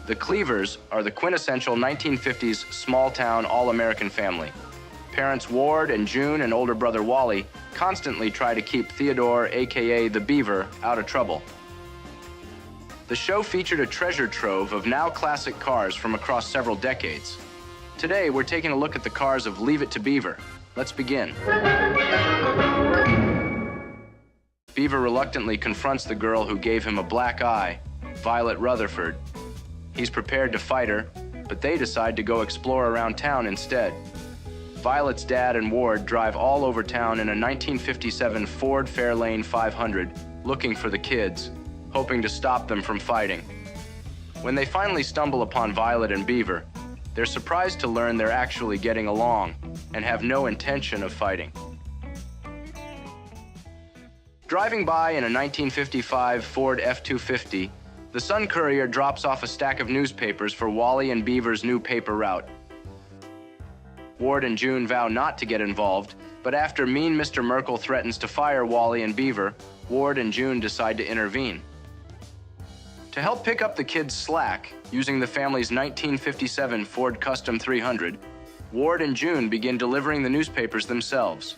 The Cleavers are the quintessential 1950s small-town all-American family. Parents Ward and June and older brother Wally constantly try to keep Theodore, aka the Beaver, out of trouble. The show featured a treasure trove of now classic cars from across several decades. Today, we're taking a look at the cars of Leave It To Beaver. Let's begin. Beaver reluctantly confronts the girl who gave him a black eye, Violet Rutherford. He's prepared to fight her, but they decide to go explore around town instead. Violet's dad and Ward drive all over town in a 1957 Ford Fairlane 500, looking for the kids, hoping to stop them from fighting. When they finally stumble upon Violet and Beaver, they're surprised to learn they're actually getting along and have no intention of fighting. Driving by in a 1955 Ford F-250, the Sun Courier drops off a stack of newspapers for Wally and Beaver's new paper route. Ward and June vow not to get involved, but after mean Mr. Merkel threatens to fire Wally and Beaver, Ward and June decide to intervene. To help pick up the kids' slack, using the family's 1957 Ford Custom 300, Ward and June begin delivering the newspapers themselves.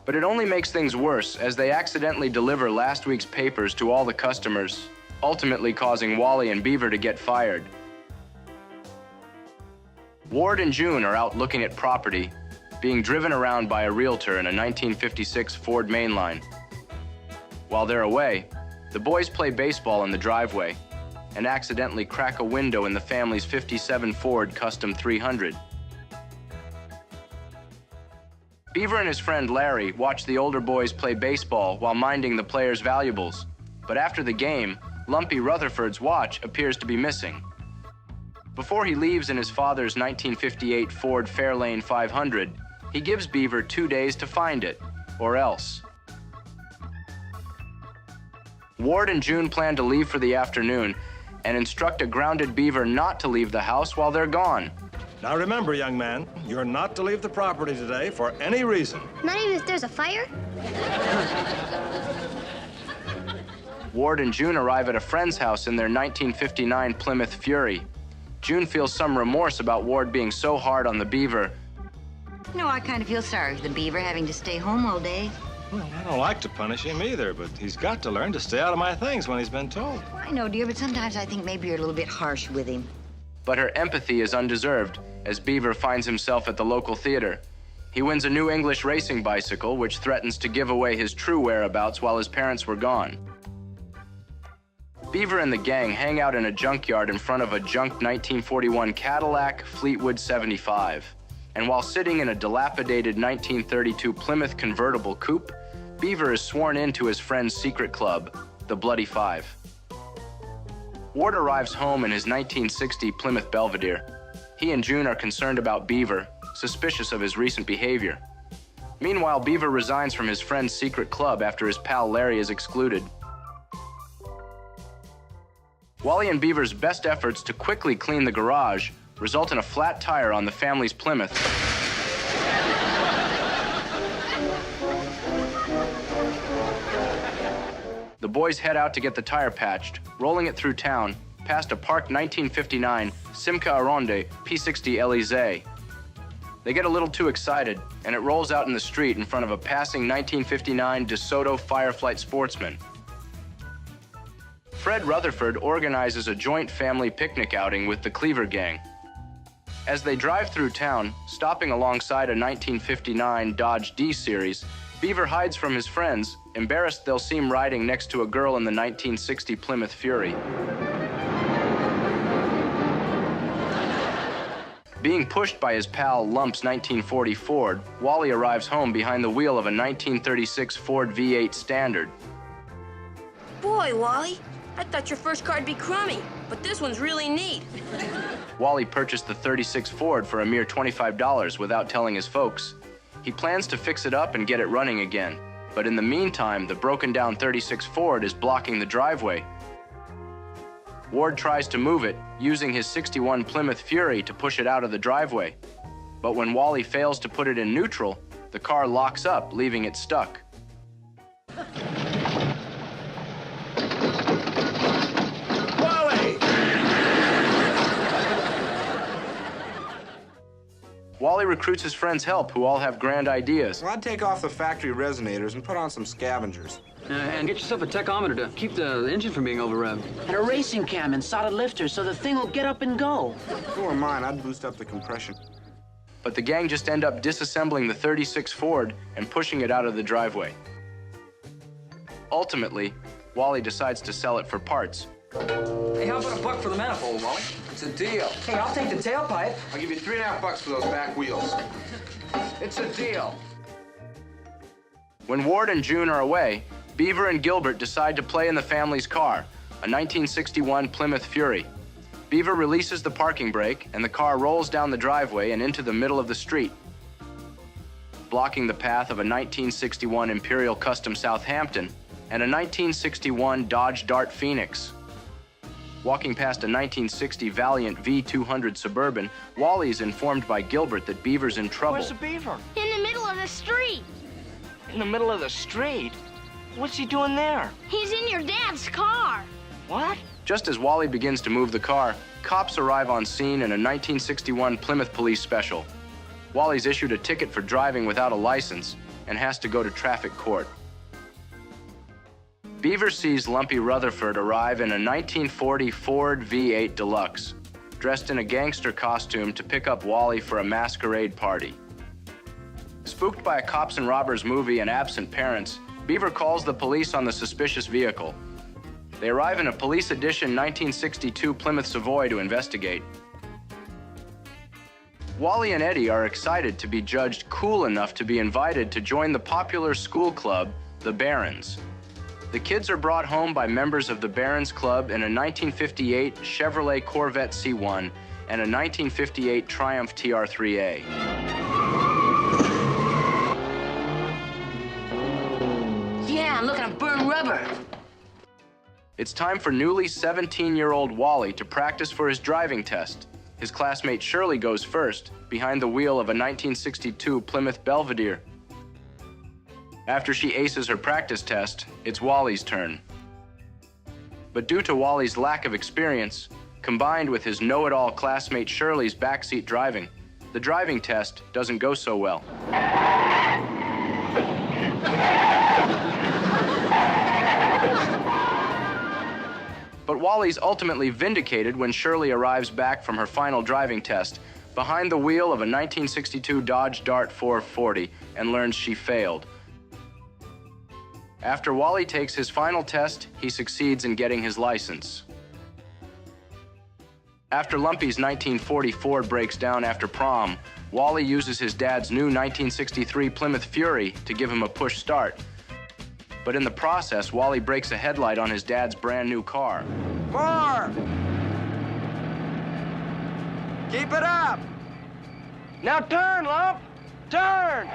But it only makes things worse as they accidentally deliver last week's papers to all the customers, ultimately causing Wally and Beaver to get fired. Ward and June are out looking at property, being driven around by a realtor in a 1956 Ford Mainline. While they're away, the boys play baseball in the driveway and accidentally crack a window in the family's 57 Ford Custom 300. Beaver and his friend Larry watch the older boys play baseball while minding the players' valuables, but after the game, Lumpy Rutherford's watch appears to be missing. Before he leaves in his father's 1958 Ford Fairlane 500, he gives Beaver 2 days to find it, or else. Ward and June plan to leave for the afternoon and instruct a grounded Beaver not to leave the house while they're gone. Now remember, young man, you're not to leave the property today for any reason. Not even if there's a fire? Ward and June arrive at a friend's house in their 1959 Plymouth Fury. June feels some remorse about Ward being so hard on the Beaver. No, I kind of feel sorry for the Beaver having to stay home all day. Well, I don't like to punish him either, but he's got to learn to stay out of my things when he's been told. I know, dear, but sometimes I think maybe you're a little bit harsh with him. But her empathy is undeserved as Beaver finds himself at the local theater. He wins a new English racing bicycle, which threatens to give away his true whereabouts while his parents were gone. Beaver and the gang hang out in a junkyard in front of a junk 1941 Cadillac Fleetwood 75. And while sitting in a dilapidated 1932 Plymouth convertible coupe, Beaver is sworn into his friend's secret club, the Bloody Five. Ward arrives home in his 1960 Plymouth Belvedere. He and June are concerned about Beaver, suspicious of his recent behavior. Meanwhile, Beaver resigns from his friend's secret club after his pal Larry is excluded. Wally and Beaver's best efforts to quickly clean the garage result in a flat tire on the family's Plymouth. The boys head out to get the tire patched, rolling it through town, past a parked 1959 Simca Aronde P60 Elysee. They get a little too excited, and it rolls out in the street in front of a passing 1959 DeSoto Fireflite Sportsman. Fred Rutherford organizes a joint family picnic outing with the Cleaver gang. As they drive through town, stopping alongside a 1959 Dodge D-Series, Beaver hides from his friends, embarrassed they'll see him riding next to a girl in the 1960 Plymouth Fury. Being pushed by his pal Lump's 1940 Ford, Wally arrives home behind the wheel of a 1936 Ford V8 Standard. Boy, Wally, I thought your first car'd be crummy, but this one's really neat. Wally purchased the 36 Ford for a mere $25 without telling his folks. He plans to fix it up and get it running again, but in the meantime, the broken-down 36 Ford is blocking the driveway. Ward tries to move it, using his 61 Plymouth Fury to push it out of the driveway. But when Wally fails to put it in neutral, the car locks up, leaving it stuck. Wally! Wally recruits his friends' help, who all have grand ideas. Well, I'd take off the factory resonators and put on some scavengers. And get yourself a tachometer to keep the engine from being over-revved. And a racing cam and solid lifters so the thing will get up and go. If it were mine, I'd boost up the compression. But the gang just end up disassembling the 36 Ford and pushing it out of the driveway. Ultimately, Wally decides to sell it for parts. Hey, how about $1 for the manifold, Wally? It's a deal. Hey, I'll take the tailpipe. I'll give you $3.50 for those back wheels. It's a deal. When Ward and June are away, Beaver and Gilbert decide to play in the family's car, a 1961 Plymouth Fury. Beaver releases the parking brake, and the car rolls down the driveway and into the middle of the street, blocking the path of a 1961 Imperial Custom Southampton and a 1961 Dodge Dart Phoenix. Walking past a 1960 Valiant V200 Suburban, Wally is informed by Gilbert that Beaver's in trouble. Where's the Beaver? In the middle of the street. In the middle of the street? What's he doing there? He's in your dad's car. What? Just as Wally begins to move the car, cops arrive on scene in a 1961 Plymouth Police Special. Wally's issued a ticket for driving without a license and has to go to traffic court. Beaver sees Lumpy Rutherford arrive in a 1940 Ford V8 DeLuxe, dressed in a gangster costume to pick up Wally for a masquerade party. Spooked by a cops and robbers movie and absent parents, Beaver calls the police on the suspicious vehicle. They arrive in a police edition 1962 Plymouth Savoy to investigate. Wally and Eddie are excited to be judged cool enough to be invited to join the popular school club, the Barons. The kids are brought home by members of the Barons Club in a 1958 Chevrolet Corvette C1 and a 1958 Triumph TR3A. Yeah, I'm looking at burn rubber. It's time for newly 17-year-old Wally to practice for his driving test. His classmate Shirley goes first, behind the wheel of a 1962 Plymouth Belvedere. After she aces her practice test, it's Wally's turn. But due to Wally's lack of experience, combined with his know-it-all classmate Shirley's backseat driving, the driving test doesn't go so well. But Wally's ultimately vindicated when Shirley arrives back from her final driving test, behind the wheel of a 1962 Dodge Dart 440, and learns she failed. After Wally takes his final test, he succeeds in getting his license. After Lumpy's 1940 Ford breaks down after prom, Wally uses his dad's new 1963 Plymouth Fury to give him a push start. But in the process, Wally breaks a headlight on his dad's brand new car. More! Keep it up! Now turn, Lump! Turn!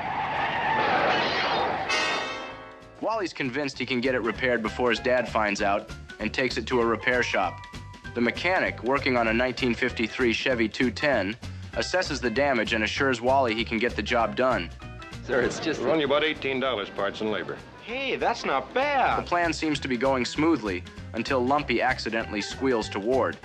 Wally's convinced he can get it repaired before his dad finds out and takes it to a repair shop. The mechanic, working on a 1953 Chevy 210, assesses the damage and assures Wally he can get the job done. Sir, it's just... Run you about $18 parts and labor. Hey, that's not The bad. plan seems to be going smoothly until Lumpy accidentally squeals to Ward.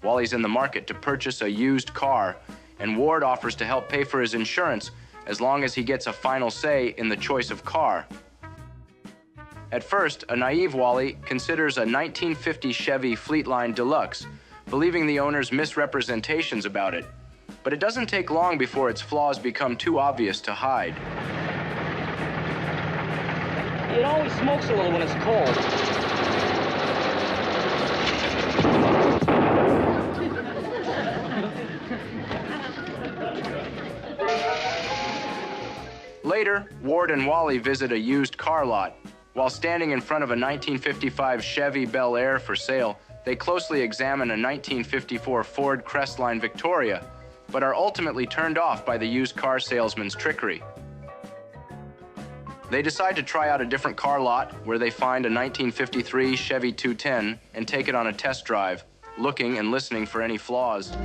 Wally's in the market to purchase a used car, and Ward offers to help pay for his insurance as long as he gets a final say in the choice of car. At first, a naive Wally considers a 1950 Chevy Fleetline DeLuxe, believing the owner's misrepresentations about it. But it doesn't take long before its flaws become too obvious to hide. It always smokes a little when it's cold. Later, Ward and Wally visit a used car lot. While standing in front of a 1955 Chevy Bel Air for sale, they closely examine a 1954 Ford Crestline Victoria, but are ultimately turned off by the used car salesman's trickery. They decide to try out a different car lot where they find a 1953 Chevy 210 and take it on a test drive, looking and listening for any flaws.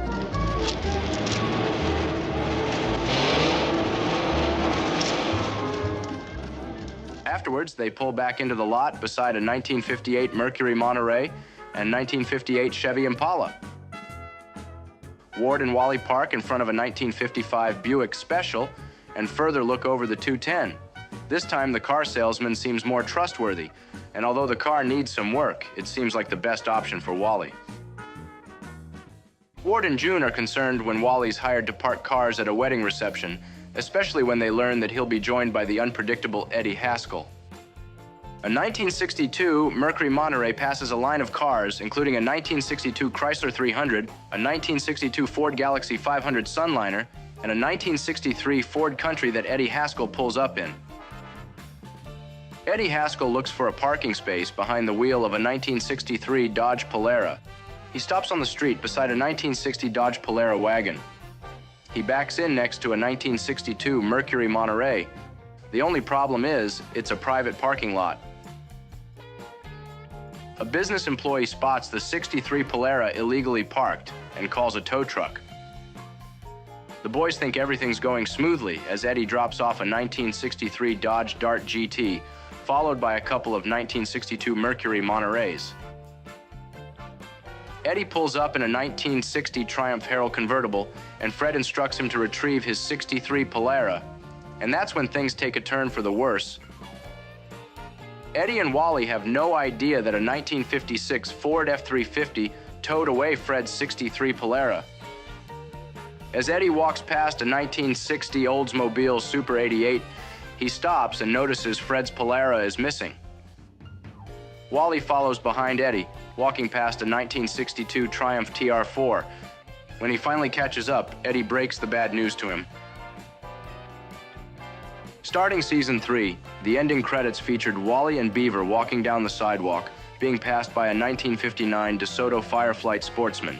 Afterwards, they pull back into the lot beside a 1958 Mercury Monterey and 1958 Chevy Impala. Ward and Wally park in front of a 1955 Buick Special and further look over the 210. This time, the car salesman seems more trustworthy, and although the car needs some work, it seems like the best option for Wally. Ward and June are concerned when Wally's hired to park cars at a wedding reception, especially when they learn that he'll be joined by the unpredictable Eddie Haskell. A 1962 Mercury Monterey passes a line of cars, including a 1962 Chrysler 300, a 1962 Ford Galaxie 500 Sunliner, and a 1963 Ford Country that Eddie Haskell pulls up in. Eddie Haskell looks for a parking space behind the wheel of a 1963 Dodge Polara. He stops on the street beside a 1960 Dodge Polara wagon. He backs in next to a 1962 Mercury Monterey. The only problem is, it's a private parking lot. A business employee spots the 63 Polara illegally parked and calls a tow truck. The boys think everything's going smoothly as Eddie drops off a 1963 Dodge Dart GT, followed by a couple of 1962 Mercury Montereys. Eddie pulls up in a 1960 Triumph Herald convertible, and Fred instructs him to retrieve his 63 Polara. And that's when things take a turn for the worse. Eddie and Wally have no idea that a 1956 Ford F-350 towed away Fred's 63 Polara. As Eddie walks past a 1960 Oldsmobile Super 88, he stops and notices Fred's Polara is missing. Wally follows behind Eddie, walking past a 1962 Triumph TR4. When he finally catches up, Eddie breaks the bad news to him. Starting season 3, the ending credits featured Wally and Beaver walking down the sidewalk, being passed by a 1959 DeSoto Fireflite Sportsman.